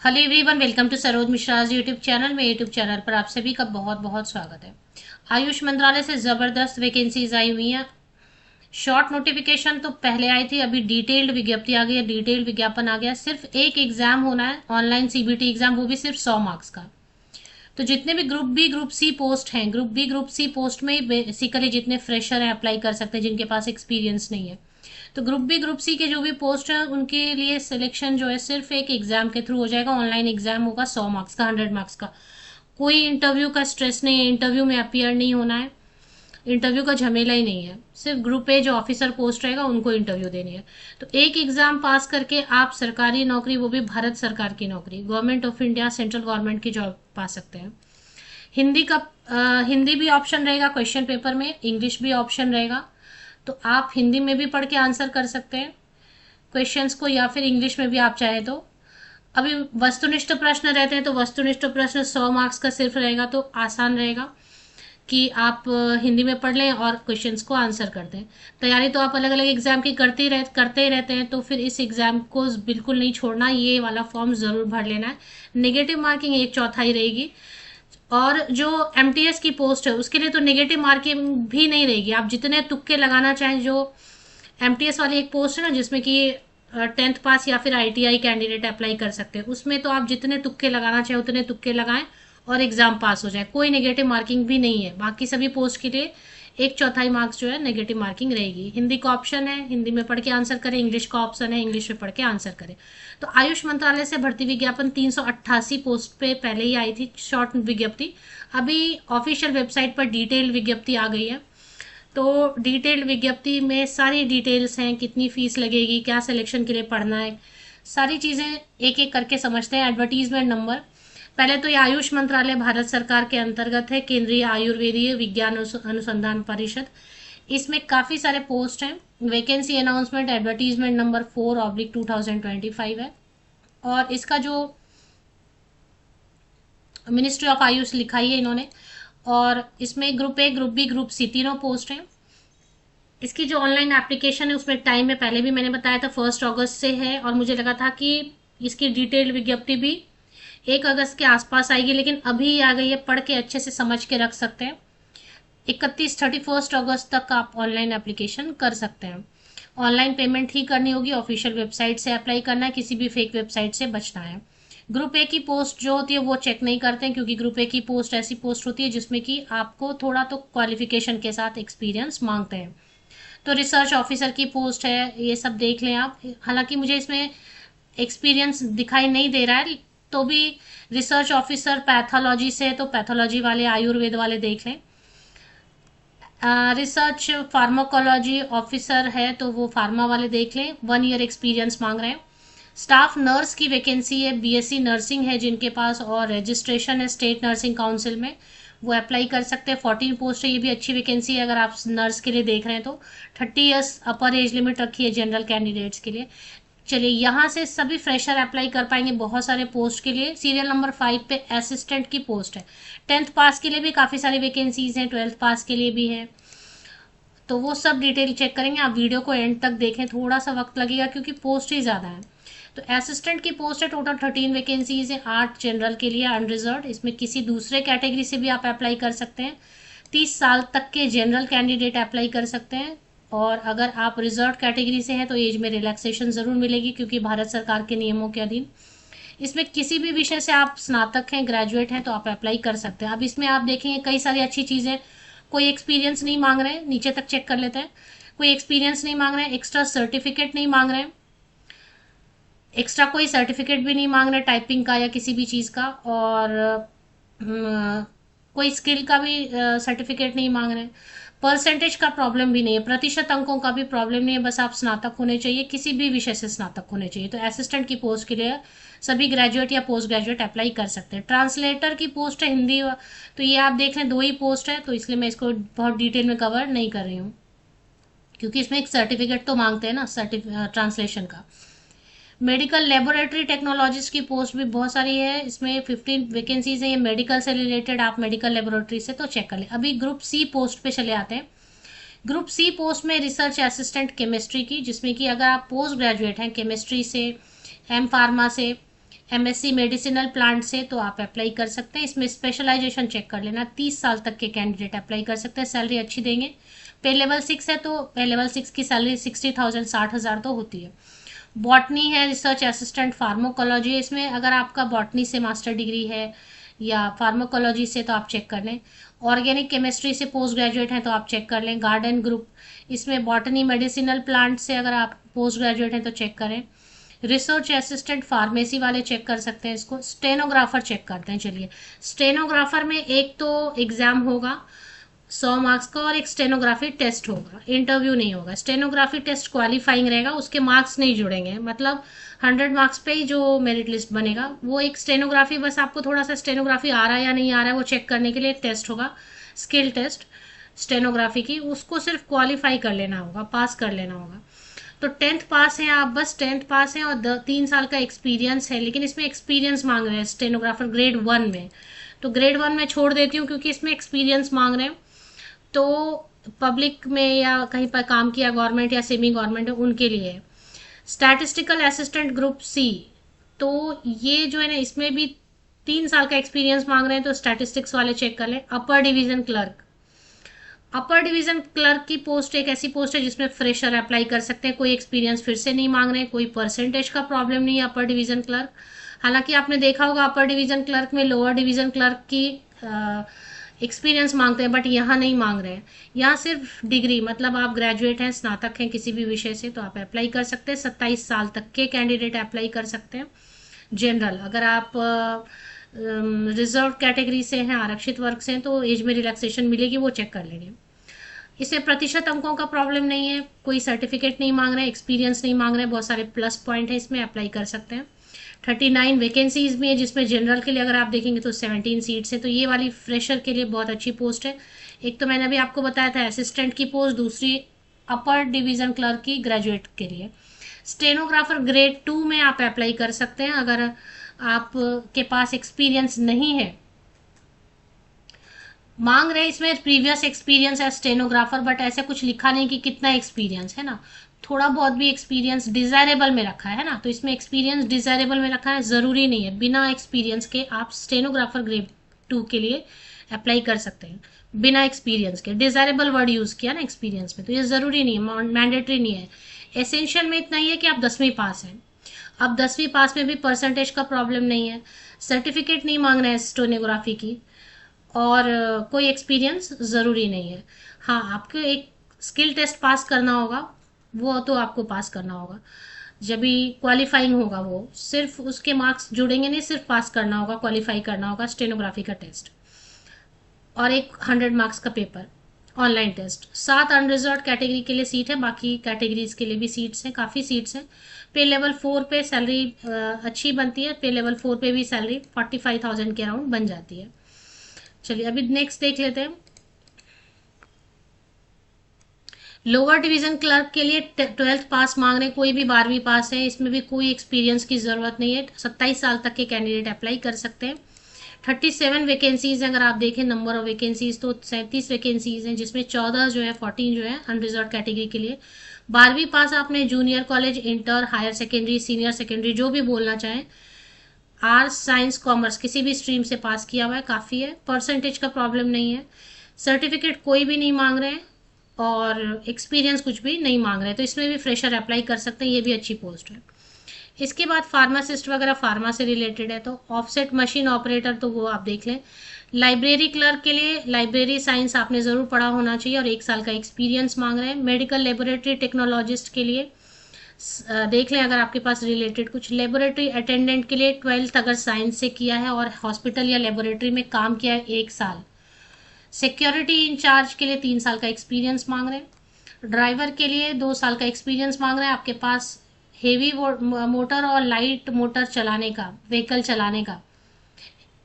Hello everyone, welcome to Saroj Mishra's YouTube channel. मेरे YouTube channel पर आप सभी का बहुत बहुत स्वागत है। आयुष मंत्रालय से ज़बरदस्त वैकेंसीज आई हुई हैं। शॉर्ट नोटिफिकेशन तो पहले आई थी, अभी डिटेल्ड विज्ञप्ति आ गई है, डिटेल्ड विज्ञापन आ गया। सिर्फ एक एग्जाम होना है, ऑनलाइन सीबीटी एग्जाम, वो भी सिर्फ 100 मार्क्स का। तो जितने भी group B group C post हैं, group B group C post में बेसिकली जितने फ्रेशर हैं अप्लाई कर सकते हैं, जिनके पास एक्सपीरियंस नहीं है। तो ग्रुप बी ग्रुप सी के जो भी पोस्ट हैं उनके लिए सिलेक्शन जो है सिर्फ एक एग्जाम के थ्रू हो जाएगा। ऑनलाइन एग्जाम होगा 100 मार्क्स का, 100 मार्क्स का। कोई इंटरव्यू का स्ट्रेस नहीं है, इंटरव्यू में अपियर नहीं होना है, इंटरव्यू का झमेला ही नहीं है। सिर्फ ग्रुप ए जो ऑफिसर पोस्ट रहेगा उनको इंटरव्यू देनी है। तो एक एग्जाम पास करके आप सरकारी नौकरी, वो भी भारत सरकार की नौकरी, government of India, central government की जॉब पा सकते हैं। हिंदी का हिंदी भी ऑप्शन रहेगा क्वेश्चन पेपर में, इंग्लिश भी ऑप्शन रहेगा। तो आप हिंदी में भी पढ़ के आंसर कर सकते हैं क्वेश्चंस को, या फिर इंग्लिश में भी आप चाहे तो। अभी वस्तुनिष्ठ प्रश्न रहते हैं, तो वस्तुनिष्ठ प्रश्न 100 मार्क्स का सिर्फ रहेगा, तो आसान रहेगा कि आप हिंदी में पढ़ लें और क्वेश्चंस को आंसर कर दें। तैयारी तो आप अलग अलग एग्जाम की करते ही रहते हैं, तो फिर इस एग्जाम को बिल्कुल नहीं छोड़ना, ये वाला फॉर्म जरूर भर लेना है। नेगेटिव मार्किंग 1/4 रहेगी, और जो एमटीएस की पोस्ट है उसके लिए तो नेगेटिव मार्किंग भी नहीं रहेगी। आप जितने तुक्के लगाना चाहें, जो एमटीएस वाली एक पोस्ट है ना जिसमें कि 10th पास या फिर आईटीआई कैंडिडेट अप्लाई कर सकते हैं, उसमें तो आप जितने तुक्के लगाना चाहें उतने तुक्के लगाएं और एग्जाम पास हो जाए। कोई नेगेटिव मार्किंग भी नहीं है। बाकी सभी पोस्ट के लिए 1/4 मार्क्स जो है नेगेटिव मार्किंग रहेगी। हिंदी का ऑप्शन है, हिंदी में पढ़ के आंसर करें। इंग्लिश का ऑप्शन है, इंग्लिश में पढ़ के आंसर करें। तो आयुष मंत्रालय से भर्ती विज्ञापन 388 पोस्ट पे पहले ही आई थी शॉर्ट विज्ञप्ति। अभी ऑफिशियल वेबसाइट पर डिटेल विज्ञप्ति आ गई है। तो डिटेल्ड विज्ञप्ति में सारी डिटेल्स हैं, कितनी फीस लगेगी, क्या सिलेक्शन के लिए पढ़ना है, सारी चीज़ें एक एक करके समझते हैं। एडवर्टीजमेंट नंबर, पहले तो ये आयुष मंत्रालय भारत सरकार के अंतर्गत है, केंद्रीय आयुर्वेदीय विज्ञान अनुसंधान परिषद। इसमें काफ़ी सारे पोस्ट हैं। वैकेंसी अनाउंसमेंट एडवर्टीजमेंट नंबर 4/2025 है, और इसका जो मिनिस्ट्री ऑफ आयुष लिखाई है इन्होंने। और इसमें group A group B group C तीनों पोस्ट हैं। इसकी जो ऑनलाइन एप्लीकेशन है उसमें टाइम है, पहले भी मैंने बताया था 1 अगस्त से है, और मुझे लगा था कि इसकी डिटेल्ड विज्ञप्ति भी 1 अगस्त के आसपास आएगी, लेकिन अभी आ गई है। पढ़ के अच्छे से समझ के रख सकते हैं। 31 अगस्त तक आप ऑनलाइन एप्लीकेशन कर सकते हैं। ऑनलाइन पेमेंट ही करनी होगी, ऑफिशियल वेबसाइट से अप्लाई करना है, किसी भी फेक वेबसाइट से बचना है। ग्रुप ए की पोस्ट जो होती है वो चेक नहीं करते हैं, क्योंकि ग्रुप ए की पोस्ट ऐसी पोस्ट होती है जिसमें कि आपको थोड़ा तो क्वालिफिकेशन के साथ एक्सपीरियंस मांगते हैं। तो रिसर्च ऑफिसर की पोस्ट है, ये सब देख लें आप। हालांकि मुझे इसमें एक्सपीरियंस दिखाई नहीं दे रहा है, तो भी रिसर्च ऑफिसर पैथोलॉजी से, तो पैथोलॉजी वाले, आयुर्वेद वाले देख लें। रिसर्च फार्माकोलॉजी ऑफिसर है तो वो फार्मा वाले देख लें। 1 ईयर एक्सपीरियंस मांग रहे हैं। स्टाफ नर्स की वैकेंसी है, बीएससी नर्सिंग है जिनके पास, और रजिस्ट्रेशन है स्टेट नर्सिंग काउंसिल में, वो अप्लाई कर सकते हैं। 14 पोस्ट है, ये भी अच्छी वैकेंसी है अगर आप नर्स के लिए देख रहे हैं तो। 30 ईयर्स अपर एज लिमिट रखी है जनरल कैंडिडेट्स के लिए। चलिए, यहाँ से सभी फ्रेशर अप्लाई कर पाएंगे बहुत सारे पोस्ट के लिए। सीरियल नंबर 5 पे असिस्टेंट की पोस्ट है। 10th पास के लिए भी काफ़ी सारी वैकेंसीज हैं, 12th पास के लिए भी है। तो वो सब डिटेल चेक करेंगे। आप वीडियो को एंड तक देखें, थोड़ा सा वक्त लगेगा क्योंकि पोस्ट ही ज़्यादा है। तो असिस्टेंट की पोस्ट है, टोटल 13 वैकेंसीज है, 8 जनरल के लिए अनरिजर्व। इसमें किसी दूसरे कैटेगरी से भी आप अप्लाई कर सकते हैं। 30 साल तक के जनरल कैंडिडेट अप्लाई कर सकते हैं, और अगर आप रिजर्व कैटेगरी से हैं तो एज में रिलैक्सेशन ज़रूर मिलेगी, क्योंकि भारत सरकार के नियमों के अधीन। इसमें किसी भी विषय से आप स्नातक हैं, ग्रेजुएट हैं, तो आप अप्लाई कर सकते हैं। अब इसमें आप देखेंगे कई सारी अच्छी चीज़ें। कोई एक्सपीरियंस नहीं मांग रहे हैं, नीचे तक चेक कर लेते हैं। कोई एक्सपीरियंस नहीं मांग रहे हैं, एक्स्ट्रा सर्टिफिकेट नहीं मांग रहे हैं, एक्स्ट्रा कोई सर्टिफिकेट भी नहीं मांग रहे टाइपिंग का या किसी भी चीज़ का, और कोई स्किल का भी सर्टिफिकेट नहीं मांग रहे हैं। परसेंटेज का प्रॉब्लम भी नहीं है, प्रतिशत अंकों का भी प्रॉब्लम नहीं है, बस आप स्नातक होने चाहिए, किसी भी विषय से स्नातक होने चाहिए। तो असिस्टेंट की पोस्ट के लिए सभी ग्रेजुएट या पोस्ट ग्रेजुएट अप्लाई कर सकते हैं। ट्रांसलेटर की पोस्ट है हिंदी, तो ये आप देख लें 2 ही पोस्ट है, तो इसलिए मैं इसको बहुत डिटेल में कवर नहीं कर रही हूँ, क्योंकि इसमें एक सर्टिफिकेट तो मांगते हैं ना ट्रांसलेशन का। मेडिकल लेबोरेटरी टेक्नोलॉजिस्ट की पोस्ट भी बहुत सारी है, इसमें 15 वैकेंसीज हैं। ये मेडिकल से रिलेटेड, आप मेडिकल लेबोरेटरी से तो चेक कर लें। अभी ग्रुप सी पोस्ट पे चले आते हैं। ग्रुप सी पोस्ट में रिसर्च असिस्टेंट केमिस्ट्री की, जिसमें कि अगर आप पोस्ट ग्रेजुएट हैं केमिस्ट्री से, एम फार्मा से, MSc मेडिसिनल प्लांट से तो आप अप्लाई कर सकते हैं। इसमें स्पेशलाइजेशन चेक कर लेना, 30 साल तक के कैंडिडेट अप्लाई कर सकते हैं, सैलरी अच्छी देंगे। पे लेवल 6 है तो पे लेवल 6 की सैलरी 60,000 60,000 तो होती है। बॉटनी है, रिसर्च असिस्टेंट फार्माकोलॉजी, इसमें अगर आपका बॉटनी से मास्टर डिग्री है या फार्माकोलॉजी से तो आप चेक कर लें। ऑर्गेनिक केमिस्ट्री से पोस्ट ग्रेजुएट हैं तो आप चेक कर लें। गार्डन ग्रुप, इसमें बॉटनी मेडिसिनल प्लांट से अगर आप पोस्ट ग्रेजुएट हैं तो चेक करें। रिसर्च असिस्टेंट फार्मेसी वाले चेक कर सकते हैं इसको। स्टेनोग्राफर चेक करते हैं। चलिए, स्टेनोग्राफर में एक तो एग्जाम होगा 100 मार्क्स का और एक स्टेनोग्राफी टेस्ट होगा, इंटरव्यू नहीं होगा। स्टेनोग्राफी टेस्ट क्वालिफाइंग रहेगा, उसके मार्क्स नहीं जुड़ेंगे, मतलब 100 मार्क्स पे ही जो मेरिट लिस्ट बनेगा वो एक स्टेनोग्राफी, बस आपको थोड़ा सा स्टेनोग्राफी आ रहा है या नहीं आ रहा है वो चेक करने के लिए एक टेस्ट होगा, स्किल टेस्ट स्टेनोग्राफी की, उसको सिर्फ क्वालिफाई कर लेना होगा, पास कर लेना होगा। तो 10th पास हैं आप, बस 10th पास हैं और 3 साल का एक्सपीरियंस है, लेकिन इसमें एक्सपीरियंस मांग रहे हैं स्टेनोग्राफर ग्रेड 1 में। तो ग्रेड 1 में छोड़ देती हूँ क्योंकि इसमें एक्सपीरियंस मांग रहे हैं। तो पब्लिक में या कहीं पर काम किया गवर्नमेंट या सेमी गवर्नमेंट है उनके लिए। स्टैटिस्टिकल असिस्टेंट ग्रुप सी, तो ये जो है ना इसमें भी 3 साल का एक्सपीरियंस मांग रहे हैं, तो स्टैटिस्टिक्स वाले चेक कर लें। Upper division clerk, upper division clerk की पोस्ट एक ऐसी पोस्ट है जिसमें फ्रेशर अप्लाई कर सकते हैं, कोई एक्सपीरियंस फिर से नहीं मांग रहे हैं, कोई परसेंटेज का प्रॉब्लम नहीं है अपर डिवीजन क्लर्क। हालांकि आपने देखा होगा अपर डिवीजन क्लर्क में लोअर डिवीजन क्लर्क की एक्सपीरियंस मांगते हैं, बट यहाँ नहीं मांग रहे हैं। यहाँ सिर्फ डिग्री, मतलब आप ग्रेजुएट हैं, स्नातक हैं किसी भी विषय से तो आप अप्लाई कर सकते हैं। 27 साल तक के कैंडिडेट अप्लाई कर सकते हैं। जनरल, अगर आप रिजर्व कैटेगरी से हैं, आरक्षित वर्ग से हैं, तो एज में रिलैक्सेशन मिलेगी, वो चेक कर लेंगे। इसमें प्रतिशत अंकों का प्रॉब्लम नहीं है, कोई सर्टिफिकेट नहीं मांग रहे हैं, एक्सपीरियंस नहीं मांग रहे हैं, बहुत सारे प्लस पॉइंट है इसमें, अप्लाई कर सकते हैं। 39 वैकेंसीज भी है, जिसमें जनरल के लिए अगर आप देखेंगे तो 17 सीट्स है, तो ये वाली फ्रेशर के लिए बहुत अच्छी पोस्ट है। एक तो मैंने अभी आपको बताया था असिस्टेंट की पोस्ट, दूसरी अपर डिवीजन क्लर्क की ग्रेजुएट के लिए। स्टेनोग्राफर ग्रेड 2 में आप अप्लाई कर सकते हैं अगर आपके पास एक्सपीरियंस नहीं है। मांग रहे इसमें प्रीवियस एक्सपीरियंस है स्टेनोग्राफर, बट ऐसे कुछ लिखा नहीं कि कितना एक्सपीरियंस है ना, थोड़ा बहुत भी एक्सपीरियंस डिजायरेबल में रखा है ना, तो इसमें एक्सपीरियंस डिजायरेबल में रखा है, जरूरी नहीं है बिना एक्सपीरियंस के आप स्टेनोग्राफर ग्रेड 2 के लिए अप्लाई कर सकते हैं। बिना एक्सपीरियंस के, डिजायरेबल वर्ड यूज किया ना एक्सपीरियंस में, तो ये जरूरी नहीं है, मैंडेटरी नहीं है। एसेंशियल में इतना ही है कि आप 10वीं पास हैं। अब 10वीं पास में भी परसेंटेज का प्रॉब्लम नहीं है, सर्टिफिकेट नहीं मांग रहे हैं स्टेनोग्राफी की, और कोई एक्सपीरियंस ज़रूरी नहीं है। हाँ, आपको एक स्किल टेस्ट पास करना होगा, वो तो आपको पास करना होगा, जब भी क्वालिफाइंग होगा वो, सिर्फ उसके मार्क्स जुड़ेंगे नहीं, सिर्फ पास करना होगा, क्वालिफाई करना होगा स्टेनोग्राफी का टेस्ट, और एक 100 मार्क्स का paper online test. 7 unreserved category के लिए सीट है, बाकी कैटेगरीज के लिए भी सीट्स हैं, काफ़ी सीट्स हैं। पे लेवल 4 पे सैलरी अच्छी बनती है, पे लेवल 4 पे भी सैलरी 45,000 के अराउंड बन जाती है। चलिए अभी नेक्स्ट देख लेते हैं। लोअर डिवीजन क्लर्क के लिए 12th पास मांग रहे हैं, कोई भी 12वीं पास है, इसमें भी कोई एक्सपीरियंस की जरूरत नहीं है, 27 साल तक के कैंडिडेट अप्लाई कर सकते हैं। 37 वैकेंसीज अगर आप देखें नंबर ऑफ वैकेंसीज तो 37 वैकेंसीज हैं, जिसमें 14 जो है 14 जो है अनरिजर्व कैटेगरी के लिए। 12वीं पास आपने junior college, inter, higher secondary, senior secondary जो भी बोलना चाहें, आर्ट्स, साइंस, कॉमर्स किसी भी स्ट्रीम से पास किया हुआ है, काफ़ी है, परसेंटेज का प्रॉब्लम नहीं है। सर्टिफिकेट कोई भी नहीं मांग रहे हैं और एक्सपीरियंस कुछ भी नहीं मांग रहे हैं, तो इसमें भी फ्रेशर अप्लाई कर सकते हैं, ये भी अच्छी पोस्ट है। इसके बाद फार्मासिस्ट वगैरह फार्मा से रिलेटेड है, तो ऑफसेट मशीन ऑपरेटर तो वो आप देख लें। लाइब्रेरी क्लर्क के लिए लाइब्रेरी साइंस आपने ज़रूर पढ़ा होना चाहिए और 1 साल का एक्सपीरियंस मांग रहे हैं। मेडिकल लेबोरेटरी टेक्नोलॉजिस्ट के लिए देख लें अगर आपके पास रिलेटेड कुछ। लेबोरेटरी अटेंडेंट के लिए 12th अगर साइंस से किया है और हॉस्पिटल या लेबोरेटरी में काम किया है 1 साल। सिक्योरिटी इंचार्ज के लिए 3 साल का एक्सपीरियंस मांग रहे हैं। ड्राइवर के लिए 2 साल का एक्सपीरियंस मांग रहे हैं, आपके पास हेवी मोटर और लाइट मोटर चलाने का, व्हीकल चलाने का।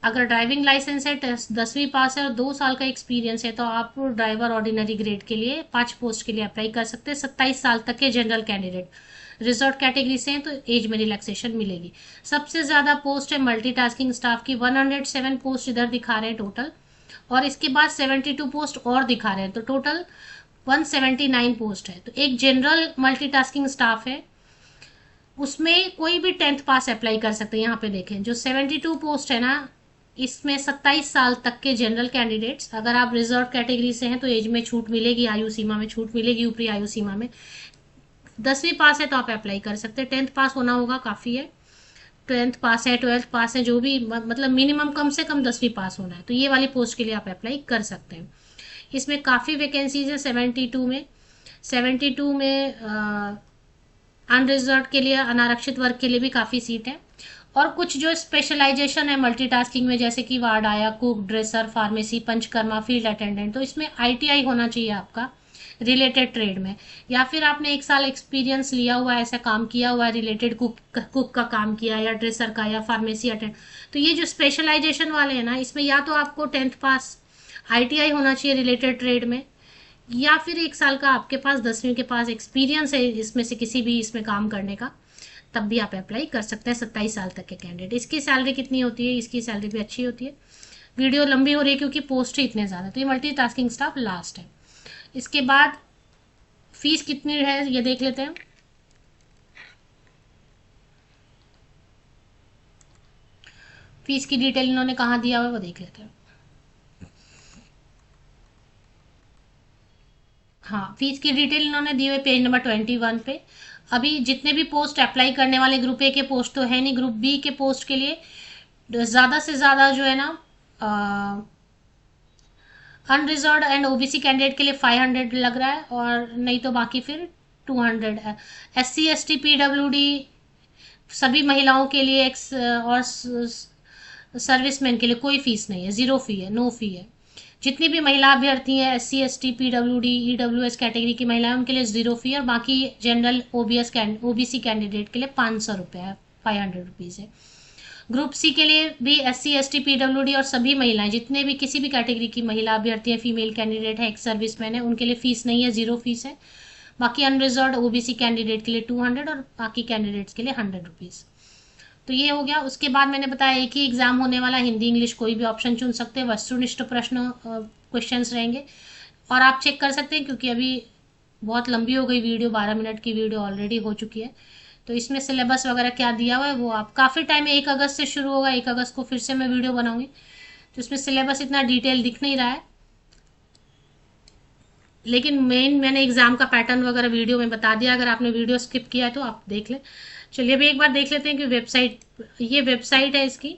अगर ड्राइविंग लाइसेंस है, 10वीं पास है और 2 साल का एक्सपीरियंस है, तो आप ड्राइवर ऑर्डिनरी ग्रेड के लिए 5 पोस्ट के लिए अप्लाई कर सकते हैं। 27 साल तक के जनरल कैंडिडेट, रिजर्व कैटेगरी से हैं तो एज में रिलैक्सेशन मिलेगी। सबसे ज़्यादा पोस्ट है मल्टीटास्किंग स्टाफ की, 107 पोस्ट इधर दिखा रहे हैं टोटल, और इसके बाद 72 पोस्ट और दिखा रहे हैं, तो टोटल 179 पोस्ट है। तो एक जनरल मल्टीटास्किंग स्टाफ है, उसमें कोई भी 10th पास अप्लाई कर सकते हैं। यहाँ पे देखें जो 72 पोस्ट है ना, इसमें 27 साल तक के जनरल कैंडिडेट्स, अगर आप रिजर्व कैटेगरी से हैं तो एज में छूट मिलेगी, आयु सीमा में छूट मिलेगी, ऊपरी आयु सीमा में। 10वीं पास है तो आप अप्लाई कर सकते हैं, 10th पास होना होगा, काफ़ी है। 10th पास है, 12th पास है, जो भी मतलब मिनिमम कम से कम 10वीं पास होना है, तो ये वाली पोस्ट के लिए आप अप्लाई कर सकते हैं। इसमें काफ़ी वैकेंसीज है 72 में। 72 में अनरिजर्व के लिए, अनारक्षित वर्ग के लिए भी काफ़ी सीट है। और कुछ जो स्पेशलाइजेशन है मल्टीटास्किंग में, जैसे कि वार्ड आया, cook, dresser, pharmacy, panchakarma, field attendant, तो इसमें आईटीआई होना चाहिए आपका रिलेटेड ट्रेड में, या फिर आपने 1 साल एक्सपीरियंस लिया हुआ है, ऐसा काम किया हुआ है रिलेटेड, कुक का काम किया, या ड्रेसर का, या फार्मेसी अटेंड। तो ये जो स्पेशलाइजेशन वाले हैं ना, इसमें या तो आपको 10th पास आईटीआई होना चाहिए रिलेटेड ट्रेड में, या फिर 1 साल का आपके पास 10वीं के पास एक्सपीरियंस है इसमें से किसी भी इसमें काम करने का, तब भी आप अप्लाई कर सकते हैं 27 साल तक के कैंडिडेट। इसकी सैलरी कितनी होती है? इसकी सैलरी भी अच्छी होती है। वीडियो लंबी हो रही है क्योंकि पोस्ट ही इतने ज़्यादा, तो ये मल्टीटास्किंग स्टाफ लास्ट है। इसके बाद फीस कितनी है ये देख लेते हैं। फीस की डिटेल इन्होंने कहाँ दिया हुआ है वो देख लेते हैं। हाँ, फीस की डिटेल इन्होंने दी हुई है पेज नंबर 21 पे। अभी जितने भी पोस्ट अप्लाई करने वाले, ग्रुप ए के पोस्ट तो है नहीं, ग्रुप बी के पोस्ट के लिए ज़्यादा से ज़्यादा जो है ना, अनरिजर्व एंड ओबीसी कैंडिडेट के लिए 500 लग रहा है, और नहीं तो बाकी फिर 200 है। SC ST PWD सभी महिलाओं के लिए, और सर्विसमैन के लिए कोई फीस नहीं है, ज़ीरो फी है, नो फी है। जितनी भी महिला अभ्यर्थी हैं, SC ST PWD EWS category की महिलाएं, उनके लिए ज़ीरो फी है, और बाकी जनरल OBC कैंडिडेट के लिए 500 रुपये है, 500 रुपीज़ है। ग्रुप सी के लिए भी SC ST PWD और सभी महिलाएं, जितने भी किसी भी कैटेगरी की महिला अभ्यर्थी है, फीमेल कैंडिडेट है, एक्स सर्विसमैन है, उनके लिए फीस नहीं है, ज़ीरो फीस है। बाकी अनरिजर्व OBC कैंडिडेट के लिए 200 और बाकी कैंडिडेट्स के लिए 100 रुपीज़। तो ये हो गया। उसके बाद मैंने बताया एक ही एग्जाम होने वाला, हिंदी इंग्लिश कोई भी ऑप्शन चुन सकते हैं, वस्तुनिष्ठ प्रश्न क्वेश्चंस रहेंगे। और आप चेक कर सकते हैं क्योंकि अभी बहुत लंबी हो गई वीडियो, 12 मिनट की वीडियो ऑलरेडी हो चुकी है, तो इसमें सिलेबस वगैरह क्या दिया हुआ है वो आप काफ़ी टाइम है, 1 अगस्त से शुरू होगा, 1 अगस्त को फिर से मैं वीडियो बनाऊंगी, तो इसमें सिलेबस इतना डिटेल दिख नहीं रहा है, लेकिन मेन मैंने एग्जाम का पैटर्न वगैरह वीडियो में बता दिया। अगर आपने वीडियो स्किप किया है तो आप देख लें। चलिए अभी एक बार देख लेते हैं कि वेबसाइट, ये वेबसाइट है इसकी,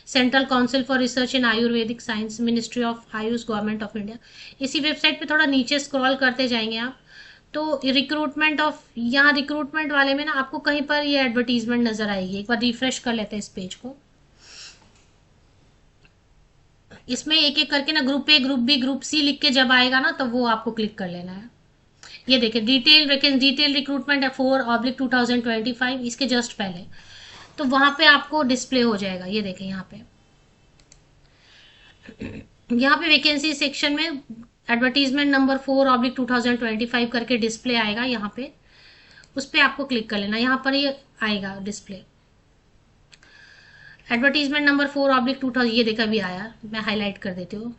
central council for research in Ayurvedic science, ministry of Ayush, government of India. इसी वेबसाइट पे थोड़ा नीचे स्क्रॉल करते जाएंगे आप, तो रिक्रूटमेंट ऑफ, यहाँ रिक्रूटमेंट वाले में ना आपको कहीं पर ये एडवर्टीजमेंट नजर आएगी। एक बार रिफ्रेश कर लेते हैं इस पेज को। इसमें एक एक करके ना group A, group B, group C लिख के जब आएगा ना, तो वो आपको क्लिक कर लेना है। ये देखिए डिटेल रिक्रूटमेंट है 4/2025, इसके जस्ट पहले, तो वहां पे आपको डिस्प्ले हो जाएगा। ये देखें यहाँ पे वैकेंसी सेक्शन में एडवर्टीजमेंट नंबर 4/2025 करके डिस्प्ले आएगा। यहाँ पे उस पर आपको क्लिक कर लेना, यहाँ पर ये आएगा डिस्प्ले, एडवर्टीजमेंट नंबर 4/2000, ये देखा भी आया, मैं हाईलाइट कर देती हूँ।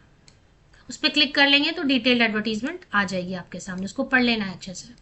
उस पर क्लिक कर लेंगे तो डिटेल्ड एडवर्टीजमेंट आ जाएगी आपके सामने, उसको पढ़ लेना है अच्छे से।